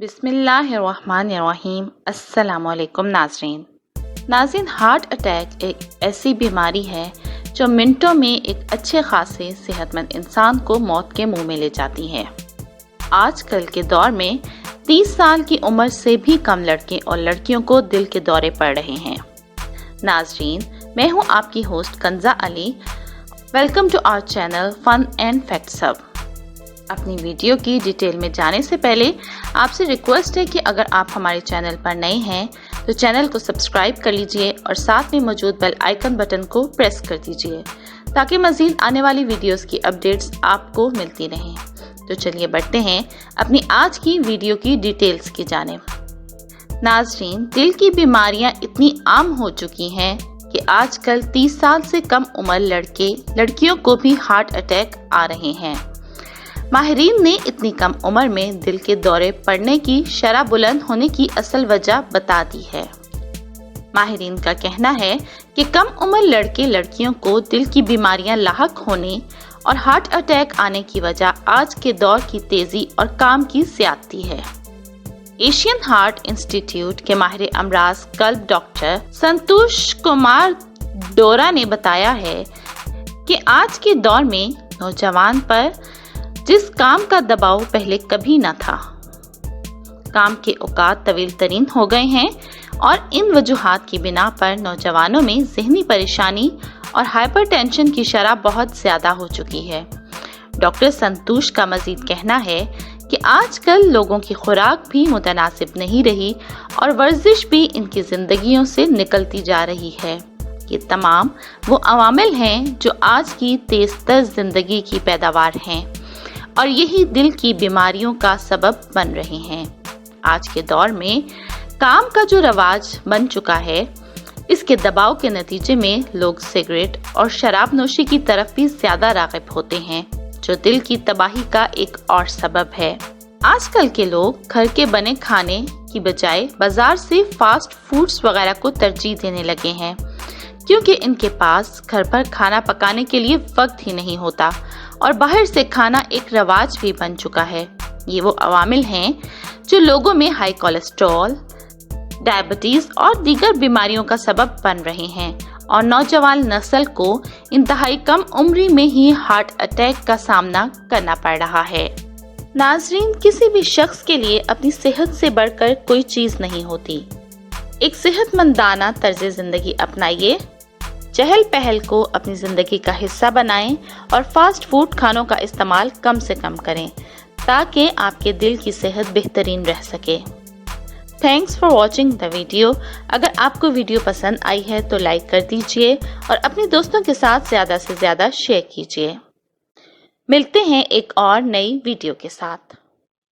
बिस्मिल्लाहिर्रहमानिर्रहीम। अस्सलामुअलैकुम नाज़रीन, हार्ट अटैक एक ऐसी बीमारी है जो मिनटों में एक अच्छे खासे सेहतमंद इंसान को मौत के मुंह में ले जाती है। आजकल के दौर में 30 साल की उम्र से भी कम लड़के और लड़कियों को दिल के दौरे पड़ रहे हैं। नाज़रीन, मैं हूँ आपकी host Kanza Ali. Welcome to our channel fun and facts hub. अपनी वीडियो की डिटेल में जाने से पहले आपसे रिक्वेस्ट है कि अगर आप हमारे चैनल पर नए हैं तो चैनल को सब्सक्राइब कर लीजिए और साथ में मौजूद बेल आइकन बटन को प्रेस कर दीजिए ताकि मज़ीद आने वाली वीडियोस की अपडेट्स आपको मिलती रहें। तो चलिए बढ़ते हैं अपनी आज की वीडियो की डिटेल्स की जानिब। नाज़रीन, दिल की बीमारियां इतनी आम हो चुकी हैं कि आजकल 30 साल से कम उम्र लड़कियों को भी हार्ट अटैक आ रहे हैं। माहिरीन ने इतनी कम उम्र में दिल के दौरे पड़ने की शरह बुलंद होने की असल वजह बता दी है। माहिरीन का कहना है कि कम उम्र लड़के लड़कियों को दिल की बीमारियां लाहक होने और हार्ट अटैक आने की वजह आज के दौर की तेजी और काम की ज़्यादती है। एशियन हार्ट इंस्टीट्यूट के माहिर अमराज कल्ब डॉक्टर संतोष कुमार डोरा ने बताया है कि आज के दौर में नौजवान पर जिस काम का दबाव पहले कभी न था, काम के औकात तवील तरीन हो गए हैं और इन वजूहात की बिना पर नौजवानों में ज़हनी परेशानी और हाइपरटेंशन की शरह बहुत ज़्यादा हो चुकी है। डॉक्टर संतोष का मजीद कहना है कि आजकल लोगों की खुराक भी मुतनासिब नहीं रही और वर्जिश भी इनकी ज़िंदगियों से निकलती जा रही है। ये तमाम वो अवामिल हैं जो आज की तेज़ तर ज़िंदगी की पैदावार हैं और यही दिल की बीमारियों का सबब बन रहे हैं। आज के दौर में काम का जो रवाज बन चुका है, इसके दबाव के नतीजे में लोग सिगरेट और शराब नोशी की तरफ भी ज्यादा राग़िब होते हैं, जो दिल की तबाही का एक और सबब है। आजकल के लोग घर के बने खाने की बजाय बाजार से फास्ट फूड्स वगैरह को तरजीह देने लगे हैं, क्योंकि इनके पास घर पर खाना पकाने के लिए वक्त ही नहीं होता और बाहर से खाना एक रवाज भी बन चुका है। ये वो अवामिल हैं जो लोगों में हाई कोलेस्ट्रॉल, डायबिटीज और दीगर बीमारियों का सबब बन रहे हैं और नौजवान नस्ल को इंतहाई कम उम्र में ही हार्ट अटैक का सामना करना पड़ रहा है। नाजरीन, किसी भी शख्स के लिए अपनी सेहत से बढ़कर कोई चीज नहीं होती। एक सेहतमंदाना तर्ज जिंदगी अपनाइए, चहल पहल को अपनी जिंदगी का हिस्सा बनाएं और फास्ट फूड खानों का इस्तेमाल कम से कम करें ताकि आपके दिल की सेहत बेहतरीन रह सके। Thanks for watching the video. अगर आपको वीडियो पसंद आई है तो लाइक कर दीजिए और अपने दोस्तों के साथ ज़्यादा से ज़्यादा शेयर कीजिए। मिलते हैं एक और नई वीडियो के साथ।